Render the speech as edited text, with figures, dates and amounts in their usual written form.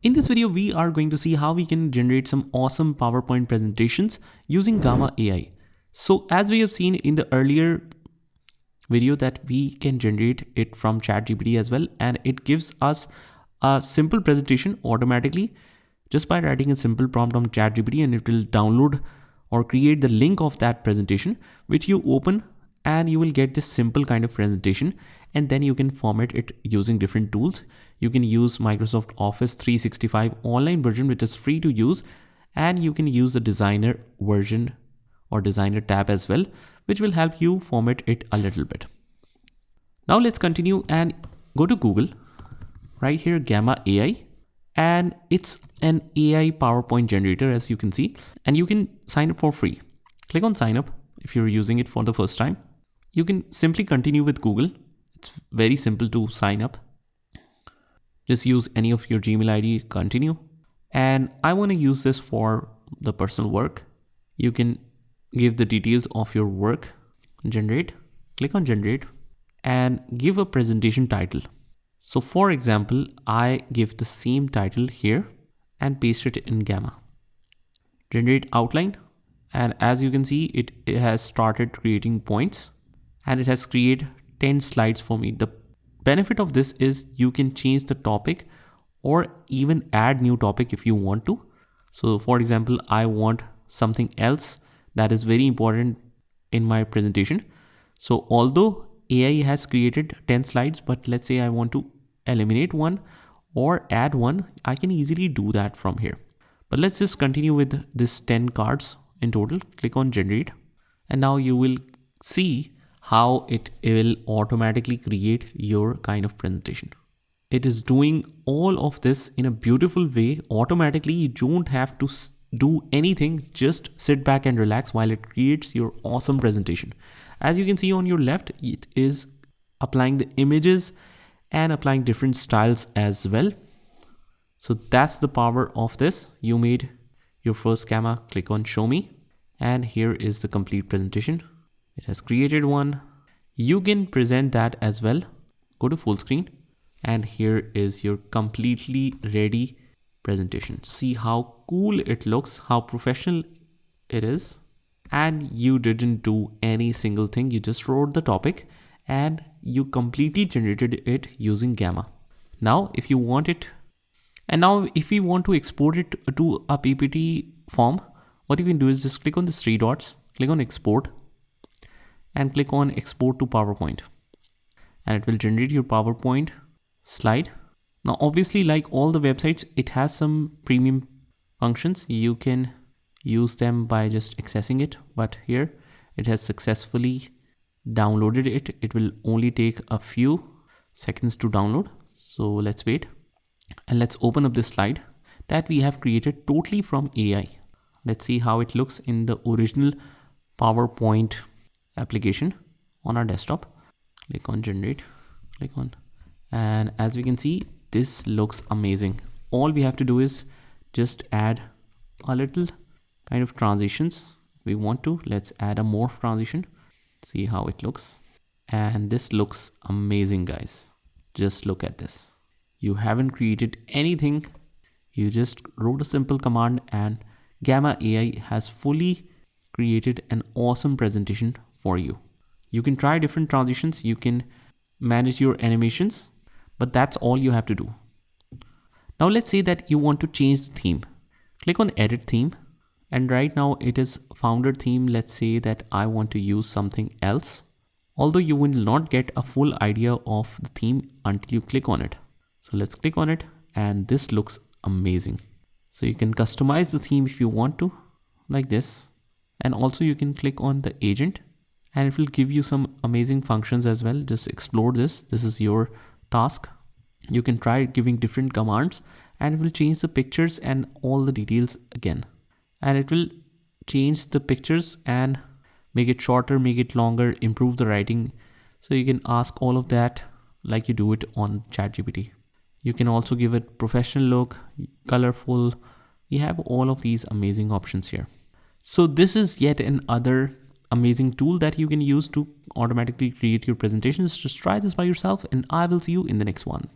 In this video, we are going to see how we can generate some awesome PowerPoint presentations using Gamma AI. So as we have seen in the earlier video that we can generate it from ChatGPT as well, and it gives us a simple presentation automatically just by writing a simple prompt on ChatGPT, and it will download or create the link of that presentation, which you open and you will get this simple kind of presentation, and then you can format it using different tools. You can use Microsoft Office 365 online version, which is free to use, and you can use the designer version or designer tab as well, which will help you format it a little bit. Now let's continue and go to Google, right here, Gamma AI, and it's an AI PowerPoint generator, as you can see, and you can sign up for free. Click on sign up if you're using it for the first time. You can simply continue with Google. It's very simple to sign up. Just use any of your Gmail ID, continue. And I want to use this for the personal work. You can give the details of your work, generate, click on generate, and give a presentation title. So for example, I give the same title here and paste it in Gamma. Generate outline. And as you can see, it has started creating points, and it has created 10 slides for me. The benefit of this is you can change the topic or even add new topic if you want to. So for example, I want something else that is very important in my presentation. So although AI has created 10 slides, but let's say I want to eliminate one or add one, I can easily do that from here. But let's just continue with this 10 cards in total. Click on generate, and now you will see how it will automatically create your kind of presentation. It is doing all of this in a beautiful way automatically. You don't have to do anything, just sit back and relax while it creates your awesome presentation. As you can see on your left, it is applying the images and applying different styles as well. So that's the power of this. You made your first Gamma, click on show me, and here is the complete presentation. It has created one. You can present that as well. Go to full screen, and here is your completely ready presentation. See how cool it looks, how professional it is. And you didn't do any single thing. You just wrote the topic and you completely generated it using Gamma. Now, if you want it, and now if we want to export it to a PPT form, what you can do is just click on the three dots, click on export, and click on export to PowerPoint, and it will generate your PowerPoint slide. Now obviously, like all the websites, it has some premium functions. You can use them by just accessing it, but here it has successfully downloaded it. It will only take a few seconds to download. So let's wait, and let's open up this slide that we have created totally from AI. Let's see how it looks in the original PowerPoint application on our desktop. Click on generate, click on, and as we can see, this looks amazing. All we have to do is just add a little kind of transitions. We want to, let's add a morph transition. See how it looks, and this looks amazing, guys. Just look at this. You haven't created anything. You just wrote a simple command, and Gamma AI has fully created an awesome presentation for you. You can try different transitions, you can manage your animations, but that's all you have to do. Now let's say that you want to change the theme. Click on edit theme, and right now it is founder theme. Let's say that I want to use something else, although you will not get a full idea of the theme until you click on it. So let's click on it, and this looks amazing. So you can customize the theme if you want to, like this. And also you can click on the agent, and it will give you some amazing functions as well. Just explore this. This is your task. You can try giving different commands, and it will change the pictures and all the details again. And it will change the pictures and make it shorter, make it longer, improve the writing. So you can ask all of that like you do it on ChatGPT. You can also give it professional look, colorful. You have all of these amazing options here. So this is yet another amazing tool that you can use to automatically create your presentations. Just try this by yourself, and I will see you in the next one.